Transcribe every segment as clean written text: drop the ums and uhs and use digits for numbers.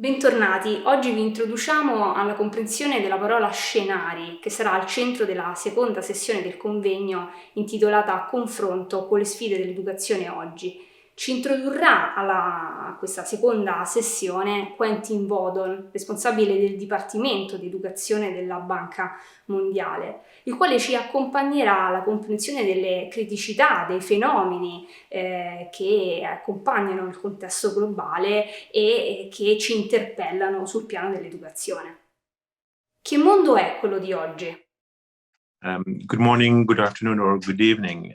Bentornati, oggi vi introduciamo alla comprensione della parola scenari, che sarà al centro della seconda sessione del convegno intitolata Confronto con le sfide dell'educazione oggi. Ci introdurrà a questa seconda sessione Quentin Vodon, responsabile del Dipartimento di Educazione della Banca Mondiale, il quale ci accompagnerà alla comprensione delle criticità, dei fenomeni che accompagnano il contesto globale e che ci interpellano sul piano dell'educazione. Che mondo è quello di oggi? Good morning, good afternoon, or good evening.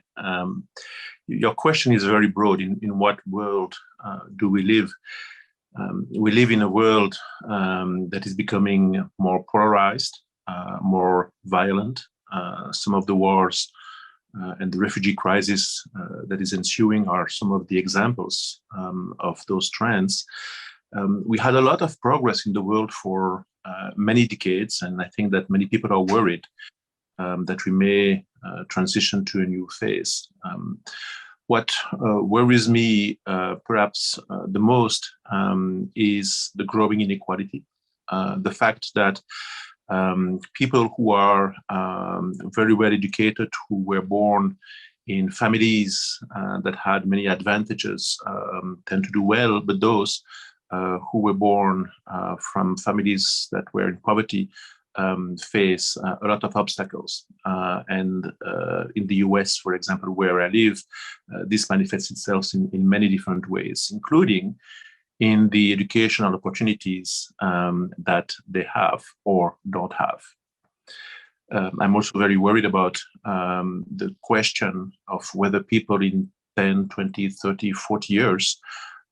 Your question is very broad. In what world do we live? We live in a world that is becoming more polarized, more violent. Some of the wars and the refugee crisis that is ensuing are some of the examples of those trends. We had a lot of progress in the world for many decades, and I think that many people are worried that we may transition to a new phase. What worries me perhaps the most is the growing inequality, the fact that people who are very well educated, who were born in families that had many advantages, tend to do well, but those who were born from families that were in poverty face a lot of obstacles. And in the US, for example, where I live, this manifests itself in many different ways, including in the educational opportunities that they have or don't have. I'm also very worried about the question of whether people in 10, 20, 30, 40 years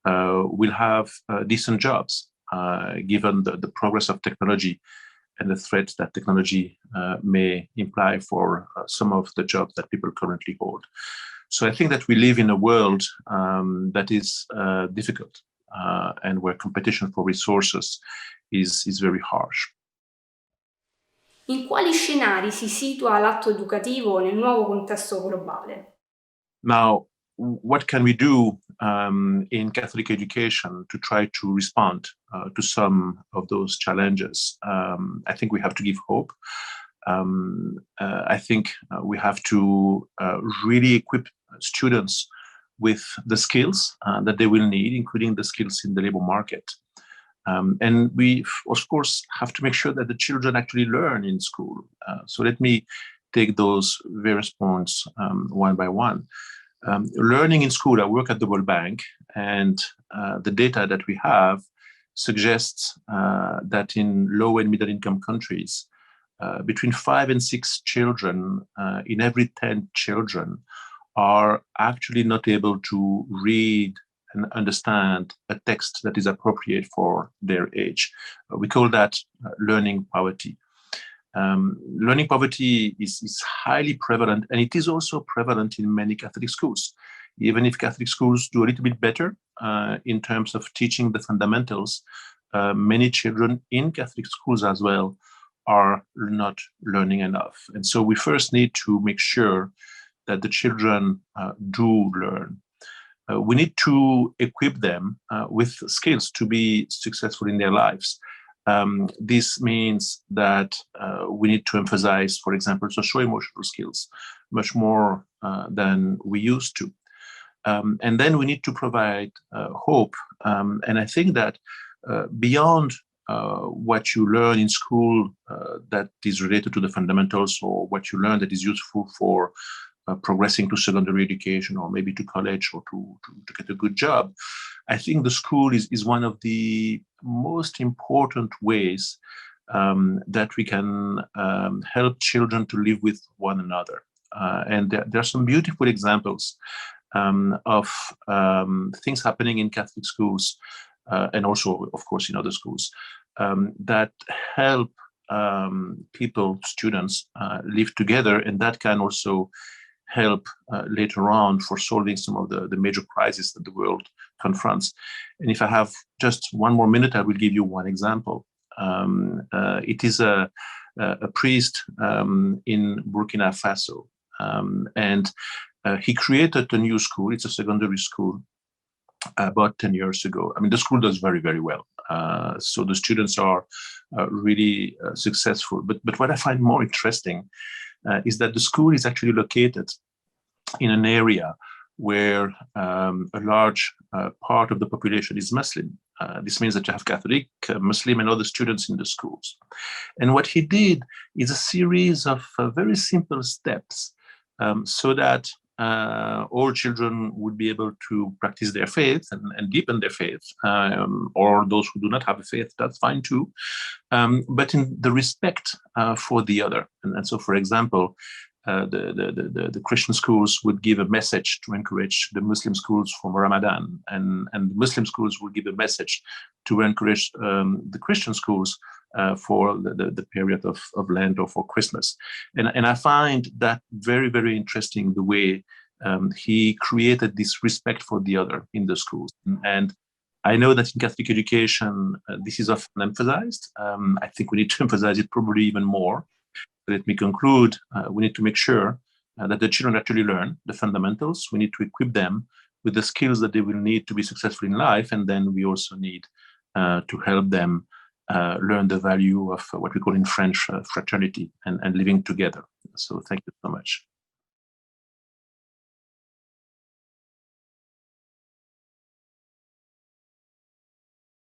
will have decent jobs, given the progress of technology and the threat that technology may imply for some of the jobs that people currently hold. So I think that we live in a world that is difficult and where competition for resources is very harsh. In quali scenari si situa l'atto educativo nel nuovo contesto globale? Now, what can we do in Catholic education to try to respond to some of those challenges? I think we have to give hope. I think we have to really equip students with the skills that they will need, including the skills in the labor market. And we, of course, have to make sure that the children actually learn in school. So let me take those various points one by one. Learning in school, I work at the World Bank, and the data that we have suggests that in low and middle income countries, between 5 and 6 children in every 10 children are actually not able to read and understand a text that is appropriate for their age. We call that learning poverty. Learning poverty is highly prevalent, and it is also prevalent in many Catholic schools. Even if Catholic schools do a little bit better in terms of teaching the fundamentals, many children in Catholic schools as well are not learning enough. And so we first need to make sure that the children do learn. We need to equip them with skills to be successful in their lives. This means that we need to emphasize, for example, social-emotional skills much more than we used to. And then we need to provide hope. And I think that beyond what you learn in school that is related to the fundamentals, or what you learn that is useful for progressing to secondary education or maybe to college or to get a good job, I think the school is one of the most important ways that we can help children to live with one another. And there are some beautiful examples of things happening in Catholic schools and also, of course, in other schools that help people, students, live together, and that can also help later on for solving some of the major crises that the world confronts. And if I have just one more minute, I will give you one example. It is a priest in Burkina Faso, and he created a new school. It's a secondary school about 10 years ago. I mean, the school does very, very well. So the students are really successful. But what I find more interesting is that the school is actually located in an area where a large part of the population is Muslim. This means that you have Catholic, Muslim, and other students in the schools. And what he did is a series of very simple steps so that all children would be able to practice their faith and deepen their faith, or those who do not have a faith, that's fine too, but in the respect for the other. And so, for example, the Christian schools would give a message to encourage the Muslim schools for Ramadan, and the Muslim schools would give a message to encourage the Christian schools for the period of Lent or for Christmas. And I find that very, very interesting, the way he created this respect for the other in the schools. And I know that in Catholic education, this is often emphasized. I think we need to emphasize it probably even more. Let me conclude. We need to make sure that the children actually learn the fundamentals. We need to equip them with the skills that they will need to be successful in life. And then we also need to help them learn the value of what we call in French fraternity and living together. So thank you so much.